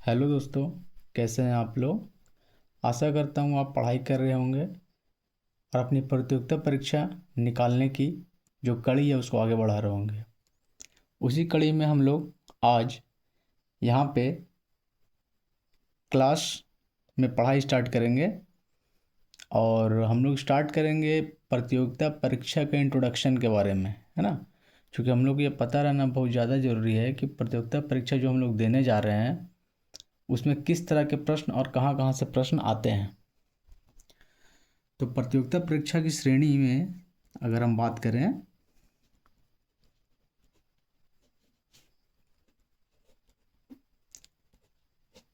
Hello दोस्तों, कैसे हैं आप लोग। आशा करता हूँ आप पढ़ाई कर रहे होंगे और अपनी प्रतियोगिता परीक्षा निकालने की जो कड़ी है उसको आगे बढ़ा रहे होंगे। उसी कड़ी में हम लोग आज यहाँ पे क्लास में पढ़ाई स्टार्ट करेंगे और हम लोग स्टार्ट करेंगे प्रतियोगिता परीक्षा के इंट्रोडक्शन के बारे में, है ना। क्योंकि हम लोग को ये पता रहना बहुत ज़्यादा ज़रूरी है कि प्रतियोगिता परीक्षा जो हम लोग देने जा रहे हैं उसमें किस तरह के प्रश्न और कहाँ कहाँ से प्रश्न आते हैं। तो प्रतियोगिता परीक्षा की श्रेणी में अगर हम बात करें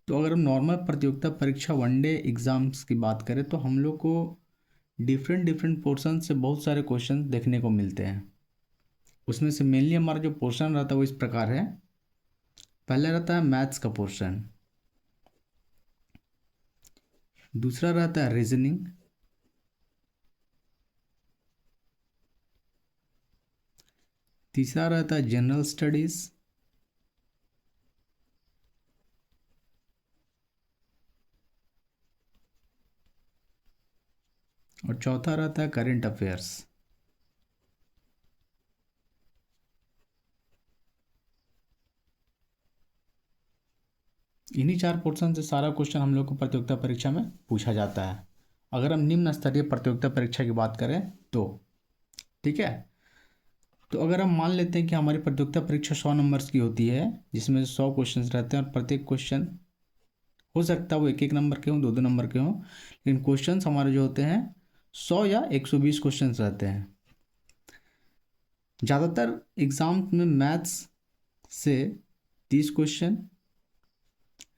तो अगर हम नॉर्मल प्रतियोगिता परीक्षा वनडे एग्ज़ाम्स की बात करें तो हम लोग को डिफरेंट डिफरेंट पोर्शन से बहुत सारे क्वेश्चन देखने को मिलते हैं। उसमें से मेनली हमारा जो पोर्शन रहता है वो इस प्रकार है। पहला रहता है मैथ्स का पोर्शन, दूसरा रहता है रीजनिंग, तीसरा रहता है जनरल स्टडीज़, और चौथा रहता है करेंट अफेयर्स। इन्हीं चार पोर्शन से सारा क्वेश्चन हम लोग को प्रतियोगिता परीक्षा में पूछा जाता है अगर हम निम्न स्तरीय प्रतियोगिता परीक्षा की बात करें तो। ठीक है, तो अगर हम मान लेते हैं कि हमारी प्रतियोगिता परीक्षा 100 नंबर्स की होती है जिसमें 100 क्वेश्चन रहते हैं और प्रत्येक क्वेश्चन हो सकता है वो एक एक नंबर के हों, दो दो नंबर के हों, लेकिन क्वेश्चन हमारे जो होते हैं 100 या 120 क्वेश्चन रहते हैं। ज़्यादातर एग्ज़ाम में मैथ्स से 30 क्वेश्चन,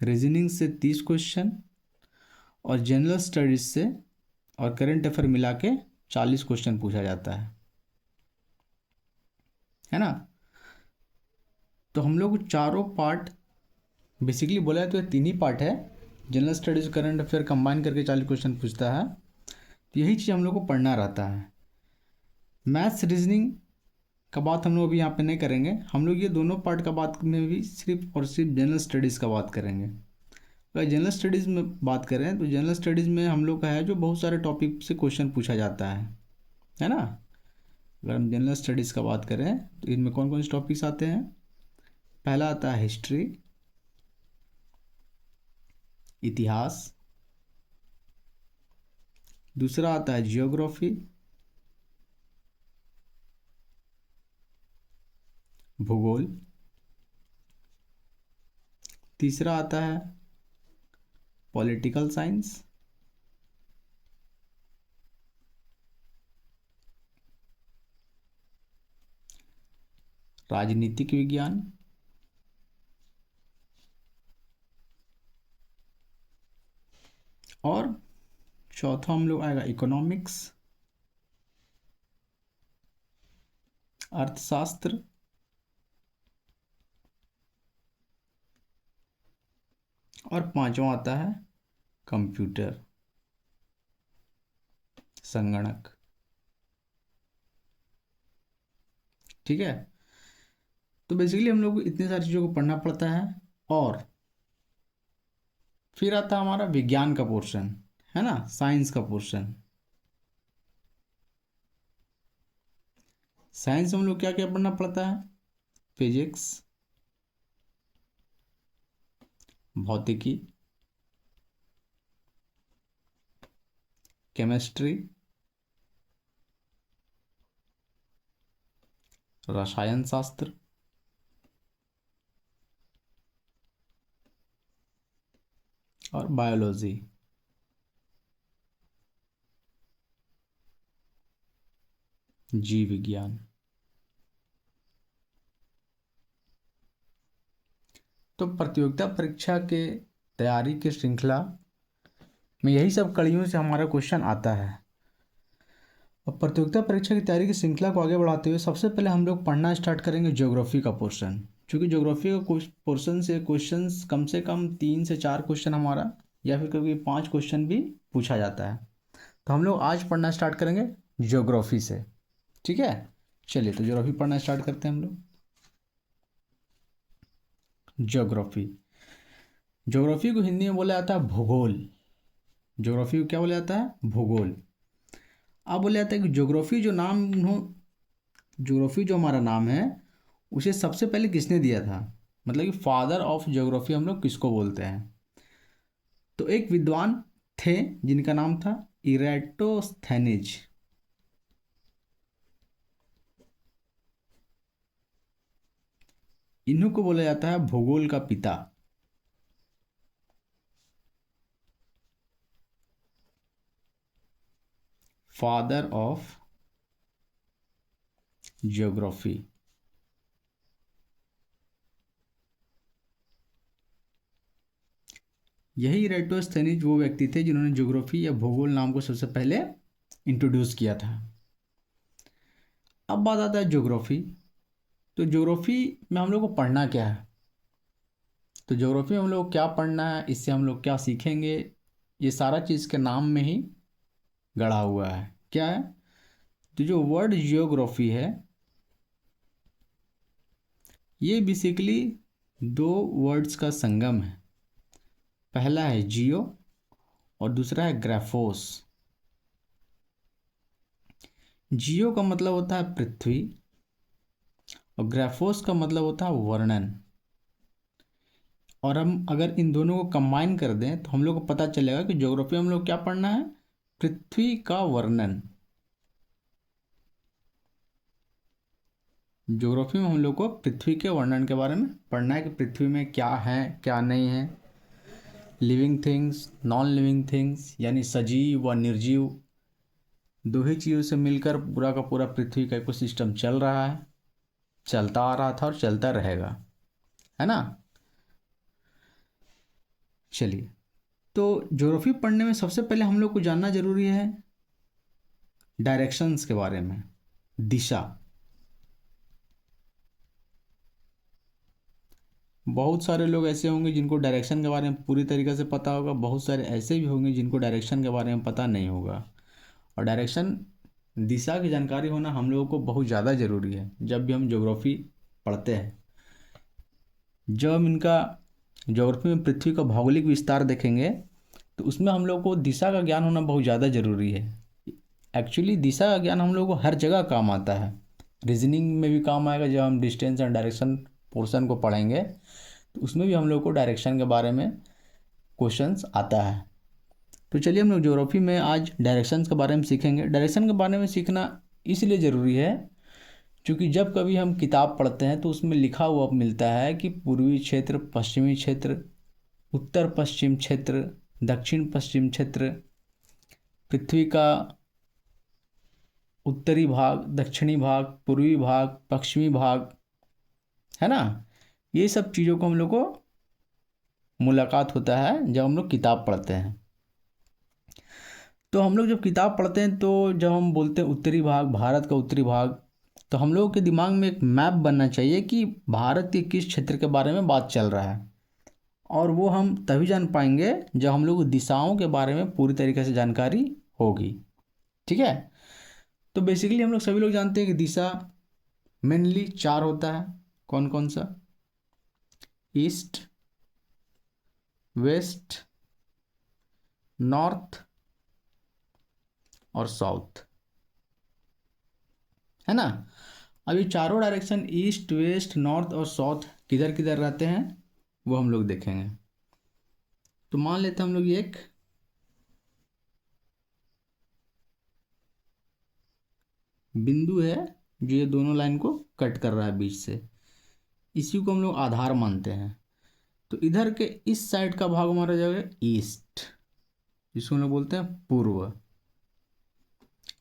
रीजनिंग से 30 क्वेश्चन और जनरल स्टडीज़ से और करंट अफेयर मिला के 40 क्वेश्चन पूछा जाता है ना। तो हम लोग चारों पार्ट बेसिकली बोला है तो ये तीन ही पार्ट है। General studies current affair combine करके 40 क्वेश्चन पूछता है, तो यही चीज़ हम लोग को पढ़ना रहता है। मैथ्स रीजनिंग का बात हम लोग अभी यहाँ पे नहीं करेंगे, हम लोग ये दोनों पार्ट का बात में भी सिर्फ और सिर्फ जनरल स्टडीज़ का बात करेंगे। अगर जनरल स्टडीज़ में बात करें तो जनरल स्टडीज़ में हम लोग का है जो बहुत सारे टॉपिक से क्वेश्चन पूछा जाता है ना। अगर हम जनरल स्टडीज़ का बात करें तो इनमें कौन कौन से टॉपिक्स आते हैं। पहला आता है हिस्ट्री, इतिहास, दूसरा आता है जियोग्राफी, भूगोल, तीसरा आता है पॉलिटिकल साइंस, राजनीतिक विज्ञान, और चौथा हम लोग आएगा इकोनॉमिक्स, अर्थशास्त्र, और पांचवा आता है कंप्यूटर, संगणक। ठीक है, तो बेसिकली हम लोग को इतनी सारी चीज़ों को पढ़ना पड़ता है। और फिर आता है हमारा विज्ञान का पोर्शन, है ना, साइंस का पोर्शन। साइंस में हम लोग क्या क्या पढ़ना पड़ता है। फिजिक्स, भौतिकी, केमिस्ट्री, रसायन शास्त्र, और बायोलॉजी। जीव विज्ञान। तो प्रतियोगिता परीक्षा के तैयारी की श्रृंखला में यही सब कड़ियों से हमारा क्वेश्चन आता है। अब प्रतियोगिता परीक्षा की तैयारी की श्रृंखला को आगे बढ़ाते हुए सबसे पहले हम लोग पढ़ना स्टार्ट करेंगे ज्योग्राफी का पोर्शन। क्योंकि ज्योग्राफी का पोर्शन से क्वेश्चंस कम से कम 3 से 4 क्वेश्चन हमारा या फिर कभी 5 क्वेश्चन भी पूछा जाता है। तो हम लोग आज पढ़ना स्टार्ट करेंगे ज्योग्राफी से। ठीक है, चलिए तो ज्योग्राफी पढ़ना स्टार्ट करते हैं हम लोग। ज्योग्राफी ज्योग्राफी को हिंदी में बोला जाता है भूगोल। ज्योग्राफी को क्या बोला जाता है? भूगोल। अब बोला जाता है कि ज्योग्राफी जो हमारा नाम है उसे सबसे पहले किसने दिया था, मतलब कि फादर ऑफ ज्योग्राफी हम लोग किसको बोलते हैं? तो एक विद्वान थे जिनका नाम था इरेटोस्थेनिज। इन्हीं को बोला जाता है भूगोल का पिता। Father of geography. यही इरेटोस्थेनिज वो व्यक्ति थे जिन्होंने ज्योग्राफी या भूगोल नाम को सबसे पहले इंट्रोड्यूस किया था। अब बात आता है ज्योग्राफी। तो ज्योग्राफी में हम लोग को पढ़ना क्या है? तो ज्योग्राफी में हम लोग को क्या पढ़ना है, इससे हम लोग क्या सीखेंगे, ये सारा चीज़ के नाम में ही गढ़ा हुआ है। क्या है? तो जो वर्ड जियोग्राफी है ये बेसिकली दो वर्ड्स का संगम है। पहला है जियो और दूसरा है ग्राफोस। जियो का मतलब होता है पृथ्वी और ग्राफोस का मतलब होता है वर्णन। और हम अगर इन दोनों को कंबाइन कर दें तो हम लोग को पता चलेगा कि ज्योग्राफी में हम लोग क्या पढ़ना है? पृथ्वी का वर्णन। ज्योग्राफी में हम लोग को पृथ्वी के वर्णन के बारे में पढ़ना है कि पृथ्वी में क्या है क्या नहीं है, living things, non living things, यानी सजीव व निर्जीव दो ही चीज़ों से मिलकर पूरा का पूरा पृथ्वी का इकोसिस्टम चल रहा है, चलता आ रहा था और चलता रहेगा, है ना। चलिए, तो ज्योग्राफी पढ़ने में सबसे पहले हम लोग को जानना जरूरी है डायरेक्शंस के बारे में, दिशा। बहुत सारे लोग ऐसे होंगे जिनको डायरेक्शन के बारे में पूरी तरीके से पता होगा, बहुत सारे ऐसे भी होंगे जिनको डायरेक्शन के बारे में पता नहीं होगा। और डायरेक्शन, दिशा की जानकारी होना हम लोगों को बहुत ज़्यादा ज़रूरी है जब भी हम ज्योग्राफी पढ़ते हैं। जब हम इनका ज्योग्राफी में पृथ्वी का भौगोलिक विस्तार देखेंगे तो उसमें हम लोग को दिशा का ज्ञान होना बहुत ज़्यादा ज़रूरी है। एक्चुअली दिशा का ज्ञान हम लोग को हर जगह काम आता है। रीजनिंग में भी काम आएगा, जब हम डिस्टेंस एंड डायरेक्शन पोर्शन को पढ़ेंगे तो उसमें भी हम लोग को डायरेक्शन के बारे में क्वेश्चंस आता है। तो चलिए हम लोग ज्योग्राफी में आज डायरेक्शंस के बारे में सीखेंगे। डायरेक्शन के बारे में सीखना इसलिए ज़रूरी है क्योंकि जब कभी हम किताब पढ़ते हैं तो उसमें लिखा हुआ मिलता है कि पूर्वी क्षेत्र, पश्चिमी क्षेत्र, उत्तर पश्चिम क्षेत्र, दक्षिण पश्चिम क्षेत्र, पृथ्वी का उत्तरी भाग, दक्षिणी भाग, पूर्वी भाग, पश्चिमी भाग, है ना। ये सब चीज़ों को हम लोग को मुलाकात होता है जब हम लोग किताब पढ़ते हैं। तो हम लोग जब किताब पढ़ते हैं तो जब हम बोलते हैं उत्तरी भाग, भारत का उत्तरी भाग, तो हम लोगों के दिमाग में एक मैप बनना चाहिए कि भारत के किस क्षेत्र के बारे में बात चल रहा है। और वो हम तभी जान पाएंगे जब हम लोग दिशाओं के बारे में पूरी तरीके से जानकारी होगी। ठीक है। तो बेसिकली हम लोग सभी लोग जानते हैं कि दिशा मेनली चार होता है। कौन कौन सा? ईस्ट, वेस्ट, नॉर्थ और साउथ, है ना। अब ये चारों डायरेक्शन ईस्ट, वेस्ट, नॉर्थ और साउथ किधर किधर रहते हैं वो हम लोग देखेंगे। तो मान लेते हैं हम लोग ये एक बिंदु है जो ये दोनों लाइन को कट कर रहा है बीच से, इसी को हम लोग आधार मानते हैं। तो इधर के इस साइड का भाग हमारा जाएगा ईस्ट, जिसको हम लोग बोलते हैं पूर्व।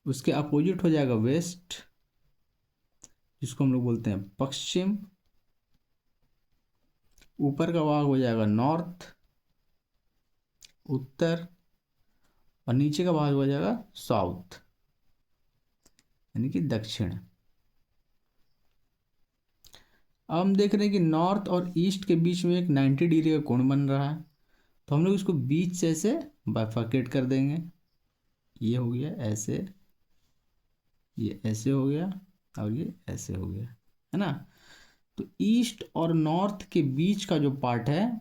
उसके अपोजिट हो जाएगा वेस्ट, जिसको हम लोग बोलते हैं पश्चिम। ऊपर का भाग हो जाएगा नॉर्थ, उत्तर, और नीचे का भाग हो जाएगा साउथ, यानी कि दक्षिण। अब हम देख रहे हैं कि नॉर्थ और ईस्ट के बीच में एक 90 डिग्री का कोण बन रहा है, तो हम लोग इसको बीच से ऐसे बाइफरकेट कर देंगे। ये हो गया ऐसे, ये ऐसे हो गया और ये ऐसे हो गया, है ना। तो ईस्ट और नॉर्थ के बीच का जो पार्ट है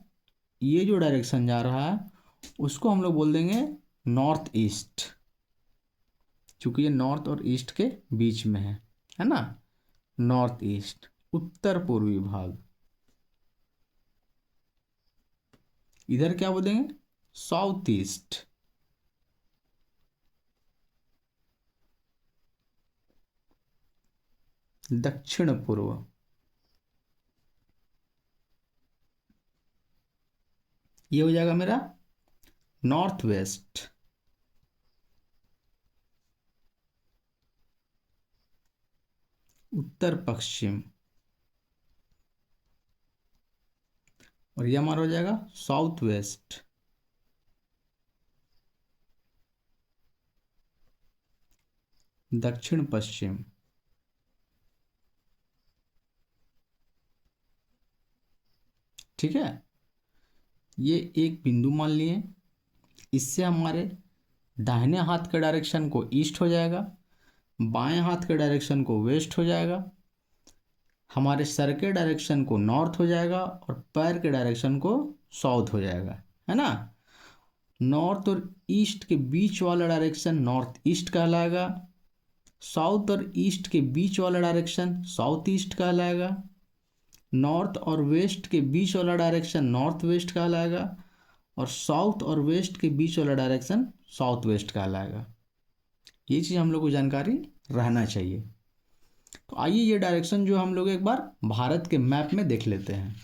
ये जो डायरेक्शन जा रहा है उसको हम लोग बोल देंगे नॉर्थ ईस्ट, क्योंकि ये नॉर्थ और ईस्ट के बीच में है ना। नॉर्थ ईस्ट उत्तर पूर्वी भाग। इधर क्या बोल देंगे, साउथ ईस्ट। दक्षिण पूर्व। ये हो जाएगा मेरा नॉर्थ वेस्ट। उत्तर पश्चिम। और ये हमारा हो जाएगा साउथ वेस्ट। दक्षिण पश्चिम। ठीक है, ये एक बिंदु मान लिए। इससे हमारे दाहिने हाथ के डायरेक्शन को ईस्ट हो जाएगा, बाएं हाथ के डायरेक्शन को वेस्ट हो जाएगा, हमारे सर के डायरेक्शन को नॉर्थ हो जाएगा और पैर के डायरेक्शन को साउथ हो जाएगा, है ना। नॉर्थ और ईस्ट के बीच वाला डायरेक्शन नॉर्थ ईस्ट कहलाएगा, साउथ और ईस्ट के बीच वाला डायरेक्शन साउथ ईस्ट कहलाएगा, नॉर्थ और वेस्ट के बीच वाला डायरेक्शन नॉर्थ वेस्ट कहलाएगा, और साउथ और वेस्ट के बीच वाला डायरेक्शन साउथ वेस्ट कहलाएगा। ये चीज़ हम लोग को जानकारी रहना चाहिए। तो आइए ये डायरेक्शन जो हम लोग एक बार भारत के मैप में देख लेते हैं।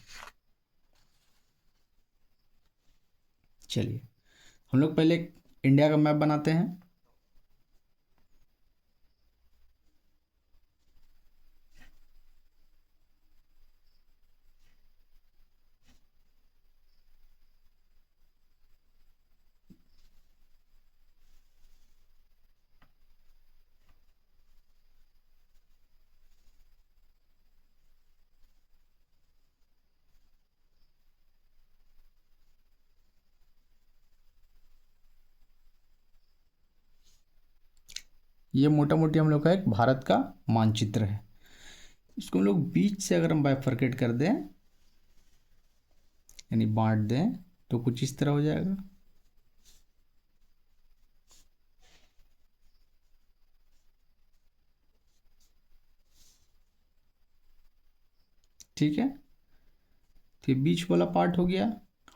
चलिए हम लोग पहले इंडिया का मैप बनाते हैं। ये मोटा मोटी हम लोग का एक भारत का मानचित्र है। इसको हम लोग बीच से अगर हम बाइफरकेट कर दें यानी बांट दें तो कुछ इस तरह हो जाएगा। ठीक है, तो ये बीच वाला पार्ट हो गया।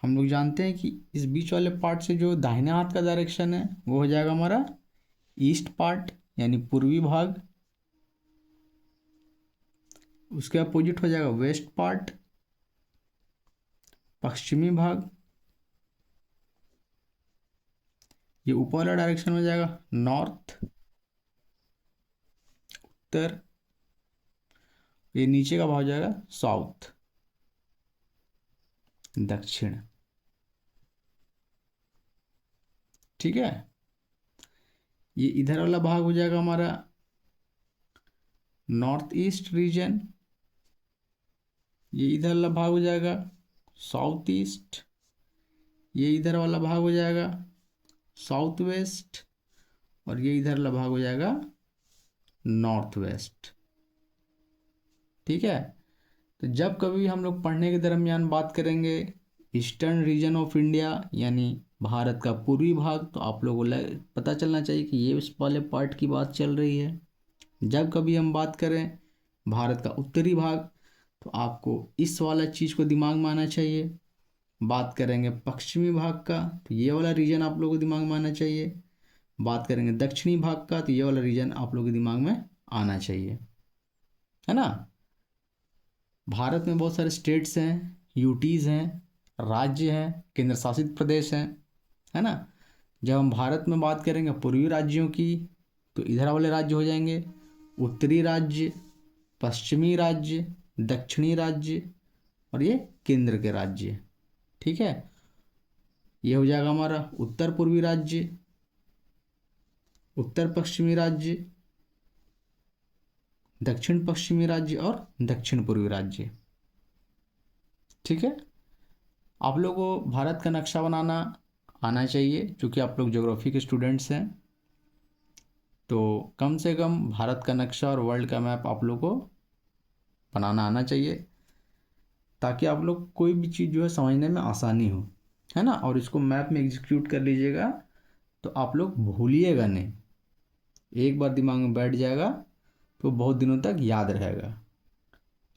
हम लोग जानते हैं कि इस बीच वाले पार्ट से जो दाहिने हाथ का डायरेक्शन है वो हो जाएगा हमारा ईस्ट पार्ट यानी पूर्वी भाग। उसके अपोजिट हो जाएगा वेस्ट पार्ट, पश्चिमी भाग। ये ऊपर वाला डायरेक्शन हो जाएगा नॉर्थ, उत्तर। ये नीचे का भाग हो जाएगा साउथ, दक्षिण। ठीक है, ये इधर वाला भाग हो जाएगा हमारा नॉर्थ ईस्ट रीजन। ये इधर वाला भाग हो जाएगा साउथ ईस्ट। ये इधर वाला भाग हो जाएगा साउथ वेस्ट। और ये इधर वाला भाग हो जाएगा नॉर्थ वेस्ट। ठीक है, तो जब कभी हम लोग पढ़ने के दरमियान बात करेंगे ईस्टर्न रीजन ऑफ इंडिया यानी भारत का पूर्वी भाग, तो आप लोगों को पता चलना चाहिए कि ये उस वाले पार्ट की बात चल रही है। जब कभी हम बात करें भारत का उत्तरी भाग तो आपको इस वाला चीज़ को दिमाग में आना चाहिए। बात करेंगे पश्चिमी भाग का तो ये वाला रीजन आप लोगों को दिमाग में आना चाहिए। बात करेंगे दक्षिणी भाग का तो ये वाला रीजन आप लोगों के दिमाग में आना चाहिए, है ना। भारत में बहुत सारे स्टेट्स हैं, यूटीज़ हैं, राज्य हैं, केंद्र शासित प्रदेश हैं, है ना। जब हम भारत में बात करेंगे पूर्वी राज्यों की तो इधर वाले राज्य हो जाएंगे उत्तरी राज्य, पश्चिमी राज्य, दक्षिणी राज्य और ये केंद्र के राज्य। ठीक है, ये हो जाएगा हमारा उत्तर पूर्वी राज्य, उत्तर पश्चिमी राज्य, दक्षिण पश्चिमी राज्य और दक्षिण पूर्वी राज्य। ठीक है, आप लोगों को भारत का नक्शा बनाना आना चाहिए क्योंकि आप लोग ज्योग्राफी के स्टूडेंट्स हैं। तो कम से कम भारत का नक्शा और वर्ल्ड का मैप आप लोग को बनाना आना चाहिए। ताकि आप लोग कोई भी चीज़ जो है समझने में आसानी हो, है ना। और इसको मैप में एग्जीक्यूट कर लीजिएगा तो आप लोग भूलिएगा नहीं, एक बार दिमाग में बैठ जाएगा तो बहुत दिनों तक याद रहेगा।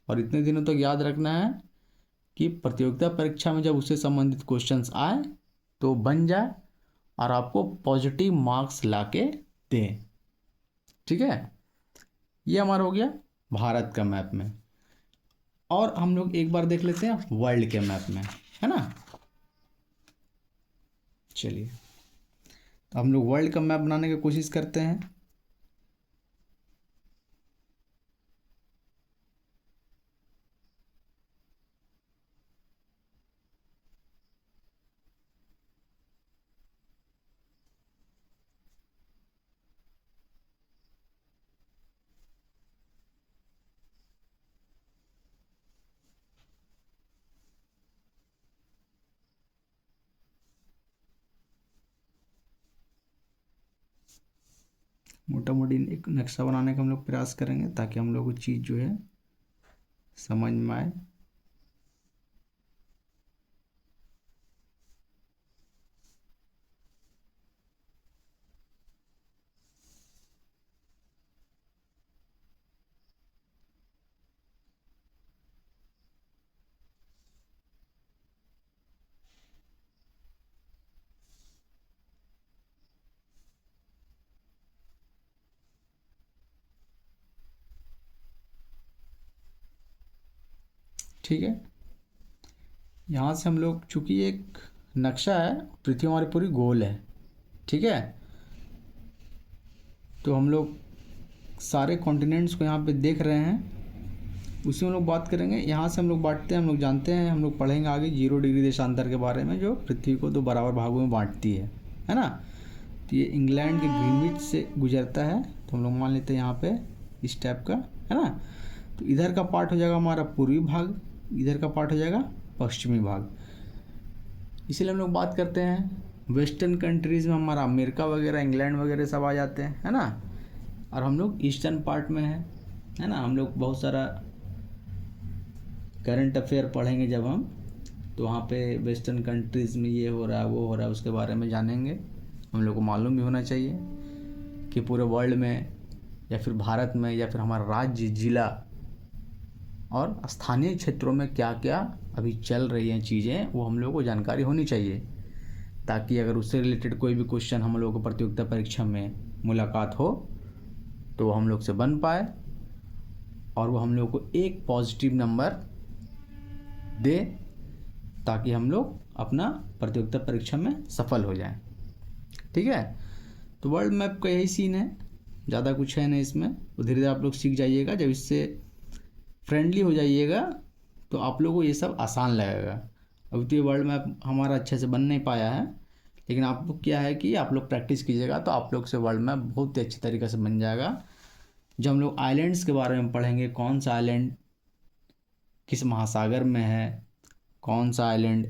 और इतने दिनों तक याद रखना है कि प्रतियोगिता परीक्षा में जब उससे संबंधित क्वेश्चंस आए तो बन जाए और आपको पॉजिटिव मार्क्स लाके दें। ठीक है, ये हमारा हो गया भारत का मैप में। और हम लोग एक बार देख लेते हैं वर्ल्ड के मैप में, है ना। चलिए, तो हम लोग वर्ल्ड का मैप बनाने की कोशिश करते हैं। मोटा मोटी एक नक्शा बनाने का हम लोग प्रयास करेंगे ताकि हम लोग को चीज़ जो है समझ में आए। ठीक है, यहाँ से हम लोग, चूँकि एक नक्शा है, पृथ्वी हमारी पूरी गोल है, ठीक है। तो हम लोग सारे कॉन्टिनेंट्स को यहाँ पे देख रहे हैं, उसी में लोग बात करेंगे। यहाँ से हम लोग बांटते हैं, हम लोग जानते हैं, हम लोग पढ़ेंगे आगे 0 डिग्री देशांतर के बारे में, जो पृथ्वी को 2 बराबर भागों में बांटती है ना। तो ये इंग्लैंड के ग्रीनविच से गुजरता है, तो हम लोग मान लेते हैं यहाँ पे इस टाइप का, है ना। तो इधर का पार्ट हो जाएगा हमारा पूर्वी भाग, इधर का पार्ट हो जाएगा पश्चिमी भाग। इसीलिए हम लोग बात करते हैं वेस्टर्न कंट्रीज़ में हमारा अमेरिका वगैरह, इंग्लैंड वगैरह सब आ जाते हैं, है ना। और हम लोग ईस्टर्न पार्ट में है ना। हम लोग बहुत सारा करंट अफेयर पढ़ेंगे जब हम, तो वहाँ पे वेस्टर्न कंट्रीज़ में ये हो रहा है, वो हो रहा है, उसके बारे में जानेंगे। हम लोग को मालूम भी होना चाहिए कि पूरे वर्ल्ड में या फिर भारत में या फिर हमारा राज्य, जिला और स्थानीय क्षेत्रों में क्या क्या अभी चल रही हैं चीज़ें, वो हम लोगों को जानकारी होनी चाहिए, ताकि अगर उससे रिलेटेड कोई भी क्वेश्चन हम लोगों को प्रतियोगिता परीक्षा में मुलाकात हो तो वो हम लोग से बन पाए और वो हम लोग को एक पॉजिटिव नंबर दे, ताकि हम लोग अपना प्रतियोगिता परीक्षा में सफल हो जाएं। ठीक है, तो वर्ल्ड मैप का यही सीन है, ज़्यादा कुछ है नहीं इसमें। तो धीरे धीरे आप लोग सीख जाइएगा, जब इससे फ्रेंडली हो जाइएगा तो आप लोगों को ये सब आसान लगेगा। अभी तो ये वर्ल्ड मैप हमारा अच्छे से बन नहीं पाया है, लेकिन आप लोग क्या है कि आप लोग प्रैक्टिस कीजिएगा तो आप लोग से वर्ल्ड मैप बहुत ही अच्छी तरीके से बन जाएगा। जब हम लोग आइलैंड्स के बारे में पढ़ेंगे, कौन सा आइलैंड किस महासागर में है, कौन सा आइलैंड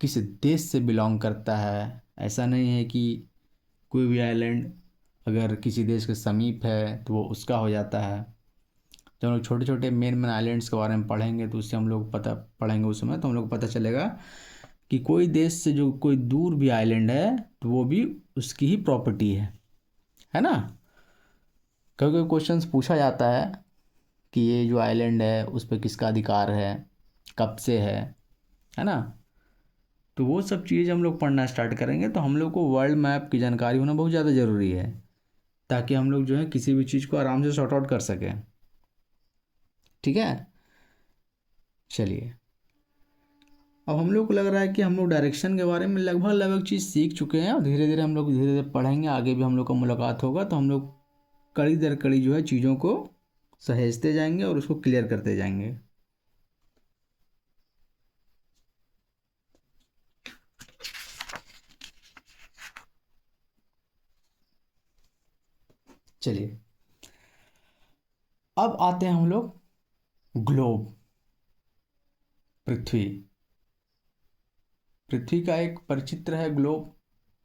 किस देश से बिलोंग करता है, ऐसा नहीं है कि कोई भी आइलैंड अगर किसी देश के समीप है तो वो उसका हो जाता है। जब हम लोग छोटे छोटे मेन आइलैंड्स के बारे में पढ़ेंगे तो उससे हम लोग पता पढ़ेंगे उस समय, तो हम लोग को पता चलेगा कि कोई देश से जो कोई दूर भी आइलैंड है तो वो भी उसकी ही प्रॉपर्टी है ना। कभी कभी क्वेश्चंस पूछा जाता है कि ये जो आइलैंड है उस पर किसका अधिकार है, कब से है ना। तो वो सब चीज़ हम लोग पढ़ना स्टार्ट करेंगे तो हम लोग को वर्ल्ड मैप की जानकारी होना बहुत ज़्यादा ज़रूरी है, ताकि हम लोग जो है किसी भी चीज़ को आराम से सॉर्ट आउट कर सकें। ठीक है, चलिए, अब हम लोग को लग रहा है कि हम लोग डायरेक्शन के बारे में लगभग लगभग चीज़ सीख चुके हैं, और धीरे धीरे हम लोग धीरे धीरे पढ़ेंगे, आगे भी हम लोग का मुलाकात होगा तो हम लोग कड़ी दर कड़ी जो है चीज़ों को सहेजते जाएंगे और उसको क्लियर करते जाएंगे। चलिए, अब आते हैं हम लोग ग्लोब, पृथ्वी। पृथ्वी का एक परिचित्र है ग्लोब,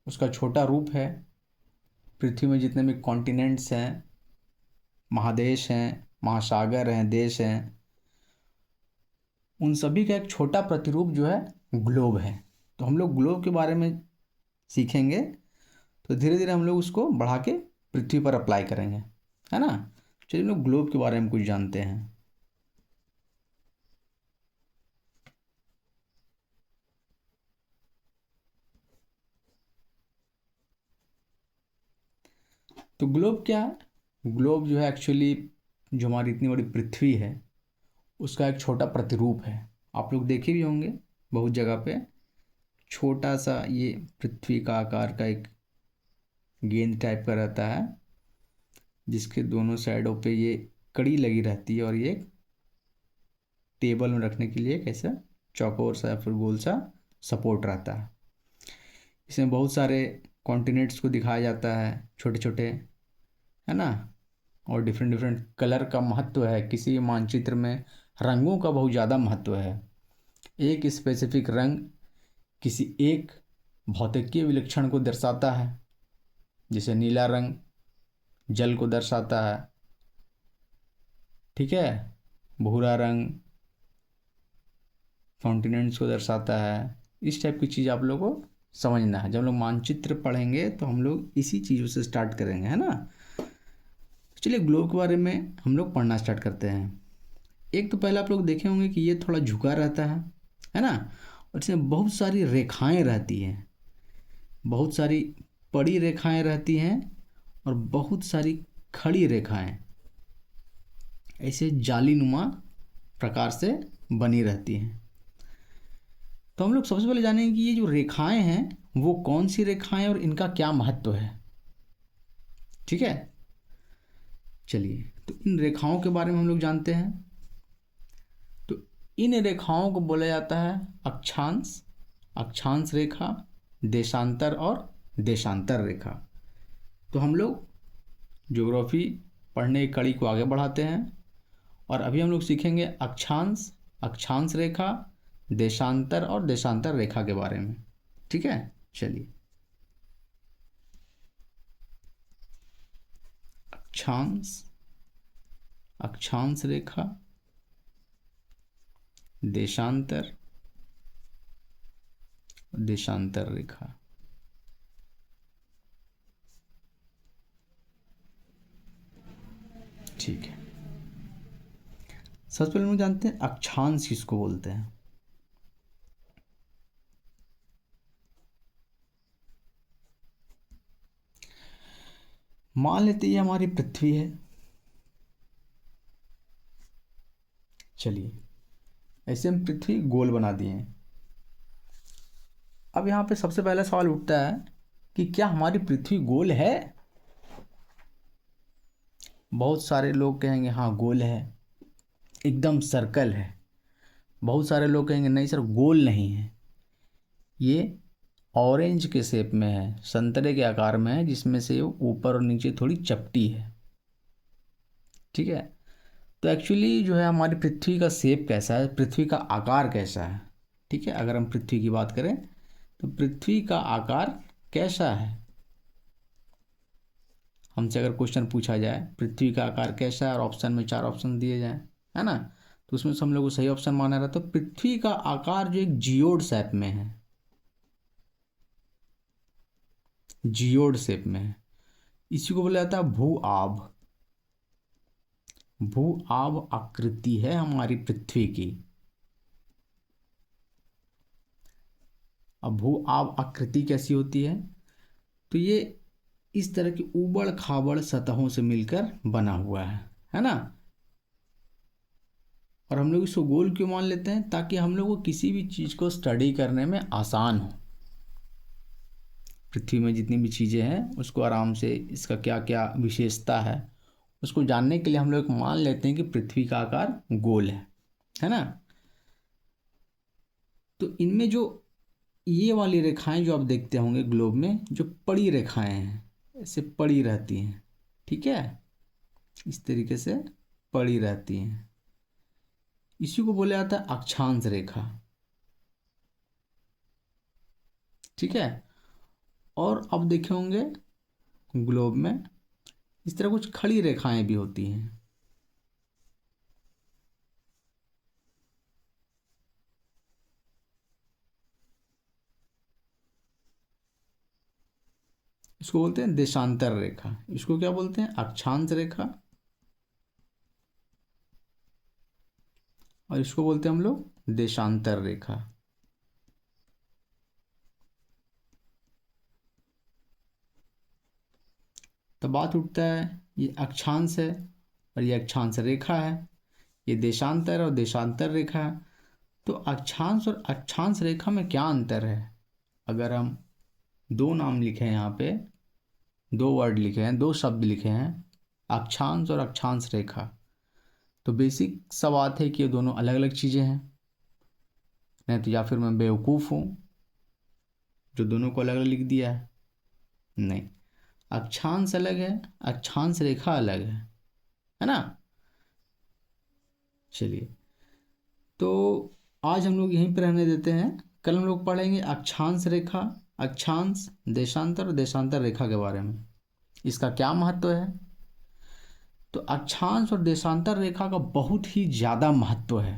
उसका छोटा रूप है। पृथ्वी में जितने भी कॉन्टिनेंट्स हैं, महादेश हैं, महासागर हैं, देश हैं, उन सभी का एक छोटा प्रतिरूप जो है ग्लोब है। तो हम लोग ग्लोब के बारे में सीखेंगे, तो धीरे धीरे हम लोग उसको बढ़ा के पृथ्वी पर अप्लाई करेंगे, है ना। चलिए हम लोग ग्लोब के बारे में कुछ जानते हैं। तो ग्लोब क्या है? ग्लोब जो है एक्चुअली जो हमारी इतनी बड़ी पृथ्वी है उसका एक छोटा प्रतिरूप है। आप लोग देखे भी होंगे बहुत जगह पे छोटा सा ये पृथ्वी का आकार का एक गेंद टाइप का रहता है, जिसके दोनों साइडों पे ये कड़ी लगी रहती है और ये टेबल में रखने के लिए कैसा चौकोर सा या फिर गोल सा सपोर्ट रहता है। इसमें बहुत सारे कॉन्टिनेंट्स को दिखाया जाता है छोटे छोटे, है ना। और डिफरेंट डिफरेंट कलर का महत्व है किसी मानचित्र में। रंगों का बहुत ज़्यादा महत्व है। एक स्पेसिफिक रंग किसी एक भौतिकीय विलक्षण को दर्शाता है। जैसे नीला रंग जल को दर्शाता है, ठीक है। भूरा रंग कॉन्टिनेंट्स को दर्शाता है। इस टाइप की चीज़ आप लोगों को समझना है। जब हम लोग मानचित्र पढ़ेंगे तो हम लोग इसी चीज़ों से स्टार्ट करेंगे, है ना। चलिए ग्लोब के बारे में हम लोग पढ़ना स्टार्ट करते हैं। एक तो पहले आप लोग देखे होंगे कि ये थोड़ा झुका रहता है ना। और इसमें बहुत सारी रेखाएं रहती हैं, बहुत सारी पड़ी रेखाएं रहती हैं और बहुत सारी खड़ी रेखाएं ऐसे जालीनुमा प्रकार से बनी रहती हैं। तो हम लोग सबसे पहले जानेंगे कि ये जो रेखाएं हैं वो कौन सी रेखाएं और इनका क्या महत्व है, ठीक है। चलिए तो इन रेखाओं के बारे में हम लोग जानते हैं। तो इन रेखाओं को बोला जाता है अक्षांश, अक्षांश रेखा, देशांतर और देशांतर रेखा। तो हम लोग ज्योग्राफी पढ़ने की कड़ी को आगे बढ़ाते हैं और अभी हम लोग सीखेंगे अक्षांश, अक्षांश रेखा, देशांतर और देशांतर रेखा के बारे में, ठीक है। चलिए अक्षांश, अक्षांश रेखा, देशांतर, देशांतर रेखा। ठीक है, सबसे पहले हम जानते हैं अक्षांश किसको बोलते हैं। मान लेते ये हमारी पृथ्वी है। चलिए ऐसे हम पृथ्वी गोल बना दिए हैं। अब यहाँ पे सबसे पहला सवाल उठता है कि क्या हमारी पृथ्वी गोल है। बहुत सारे लोग कहेंगे हाँ गोल है, एकदम सर्कल है। बहुत सारे लोग कहेंगे नहीं सर गोल नहीं है, ये ऑरेंज के शेप में है, संतरे के आकार में है, जिसमें से ऊपर और नीचे थोड़ी चपटी है, ठीक है। तो एक्चुअली जो है हमारी पृथ्वी का शेप कैसा है, पृथ्वी का आकार कैसा है, ठीक है। अगर हम पृथ्वी की बात करें तो पृथ्वी का आकार कैसा है। हमसे अगर क्वेश्चन पूछा जाए पृथ्वी का आकार कैसा है और ऑप्शन में 4 ऑप्शन दिए जाए, है ना, तो उसमें से हम लोग को सही ऑप्शन माना रहा। तो पृथ्वी का आकार जो एक जियोड शेप में है, जियोड शेप में है। इसी को बोला जाता है भू आभ। भू आभ आकृति है हमारी पृथ्वी की। अब भू आभ आकृति कैसी होती है, तो ये इस तरह की उबड़ खाबड़ सतहों से मिलकर बना हुआ है ना। और हम लोग इसको गोल क्यों मान लेते हैं, ताकि हम लोग को किसी भी चीज़ को स्टडी करने में आसान हो। पृथ्वी में जितनी भी चीज़ें हैं उसको आराम से, इसका क्या क्या विशेषता है उसको जानने के लिए हम लोग मान लेते हैं कि पृथ्वी का आकार गोल है ना। तो इनमें जो ये वाली रेखाएं जो आप देखते होंगे ग्लोब में, जो पड़ी रेखाएं हैं ऐसे पड़ी रहती हैं, ठीक है, इस तरीके से पड़ी रहती हैं। इसी को बोला जाता है अक्षांश रेखा, ठीक है। और अब देखे होंगे ग्लोब में इस तरह कुछ खड़ी रेखाएं भी होती हैं। इसको बोलते हैं देशांतर रेखा। इसको क्या बोलते हैं? अक्षांश रेखा। और इसको बोलते हैं हम लोग देशांतर रेखा। तो बात उठता है, ये अक्षांश है और ये अक्षांश रेखा है, ये देशांतर और देशांतर रेखा है। तो अक्षांश और अक्षांश रेखा में क्या अंतर है? अगर हम दो नाम लिखे हैं, यहाँ पे दो वर्ड लिखे हैं, दो शब्द लिखे हैं, अक्षांश और अक्षांश रेखा, तो बेसिक सा बात है कि ये दोनों अलग अलग चीज़ें हैं। नहीं तो या फिर मैं बेवकूफ़ हूँ जो दोनों को अलग अलग लिख दिया है। नहीं, अक्षांश अलग है, अक्षांश रेखा अलग है ना। चलिए, तो आज हम लोग यहीं पर रहने देते हैं। कल हम लोग पढ़ेंगे अक्षांश रेखा, अक्षांश, देशांतर और देशांतर रेखा के बारे में, इसका क्या महत्व है। तो अक्षांश और देशांतर रेखा का बहुत ही ज़्यादा महत्व है।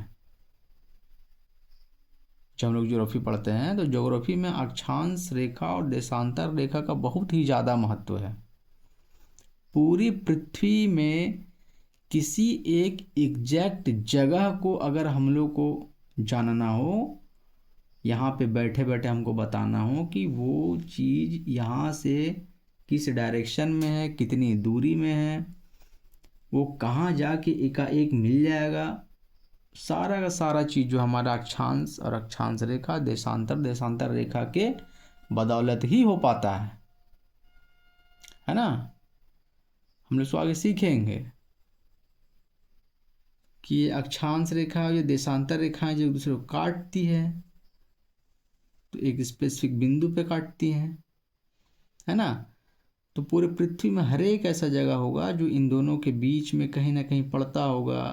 जब हम लोग ज्योग्राफी पढ़ते हैं तो ज्योग्राफी में अक्षांश रेखा और देशांतर रेखा का बहुत ही ज़्यादा महत्व है। पूरी पृथ्वी में किसी एक एग्जैक्ट जगह को अगर हम लोग को जानना हो, यहाँ पे बैठे बैठे हमको बताना हो कि वो चीज़ यहाँ से किस डायरेक्शन में है, कितनी दूरी में है, वो कहाँ जाके एकाएक मिल जाएगा, सारा का सारा चीज़ जो हमारा अक्षांश और अक्षांश रेखा, देशांतर देशांतर रेखा के बदौलत ही हो पाता है ना। हम लोग इसको आगे सीखेंगे कि ये अक्षांश रेखा और ये देशांतर रेखाएं जो एक दूसरे को काटती है, तो एक स्पेसिफिक बिंदु पे काटती हैं, है ना। तो पूरे पृथ्वी में हर एक ऐसा जगह होगा जो इन दोनों के बीच में कहीं ना कहीं पड़ता होगा,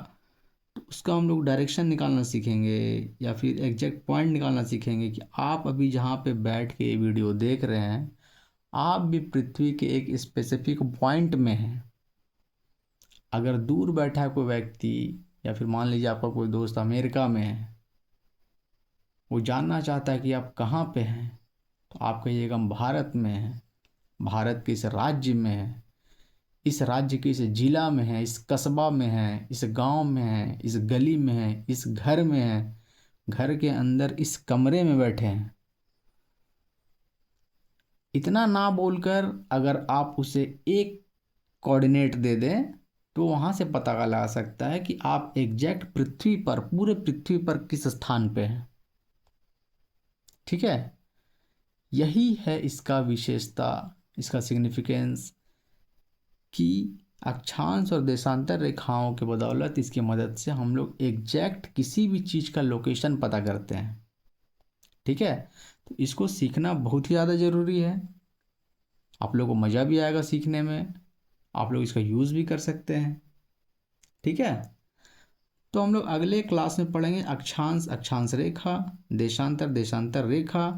तो उसका हम लोग डायरेक्शन निकालना सीखेंगे या फिर एग्जैक्ट पॉइंट निकालना सीखेंगे कि आप अभी जहाँ पे बैठ के ये वीडियो देख रहे हैं, आप भी पृथ्वी के एक स्पेसिफिक पॉइंट में हैं। अगर दूर बैठा है कोई व्यक्ति, या फिर मान लीजिए आपका कोई दोस्त अमेरिका में है, वो जानना चाहता है कि आप कहाँ पे हैं, तो आप कहिएगा हम भारत में हैं, भारत के इस राज्य में है, इस राज्य के इस जिला में है, इस कस्बा में है, इस गांव में है, इस गली में है, इस घर में है, घर के अंदर इस कमरे में बैठे हैं। इतना ना बोलकर अगर आप उसे एक कोऑर्डिनेट दे दें तो वहाँ से पता लगा सकता है कि आप एग्जैक्ट पृथ्वी पर, पूरे पृथ्वी पर किस स्थान पे हैं। ठीक है, यही है इसका विशेषता, इसका सिग्निफिकेंस, कि अक्षांश और देशांतर रेखाओं के बदौलत, इसकी मदद से हम लोग एग्जैक्ट किसी भी चीज़ का लोकेशन पता करते हैं। ठीक है, तो इसको सीखना बहुत ही ज़्यादा ज़रूरी है। आप लोगों को मज़ा भी आएगा सीखने में, आप लोग इसका यूज़ भी कर सकते हैं। ठीक है, तो हम लोग अगले क्लास में पढ़ेंगे अक्षांश, अक्षांश रेखा, देशांतर, देशांतर रेखा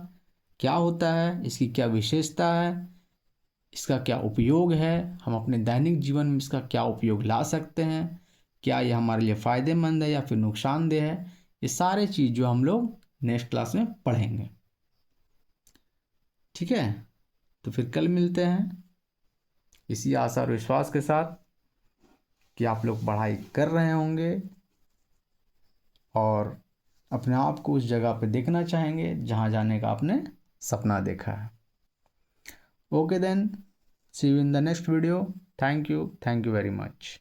क्या होता है, इसकी क्या विशेषता है, इसका क्या उपयोग है, हम अपने दैनिक जीवन में इसका क्या उपयोग ला सकते हैं, क्या ये हमारे लिए फ़ायदेमंद है या फिर नुकसानदेह है, ये सारे चीज़ जो हम लोग नेक्स्ट क्लास में पढ़ेंगे। ठीक है, तो फिर कल मिलते हैं इसी आशा और विश्वास के साथ कि आप लोग पढ़ाई कर रहे होंगे और अपने आप को उस जगह पे देखना चाहेंगे जहाँ जाने का आपने सपना देखा है। Okay then, see you in the next video. Thank you very much.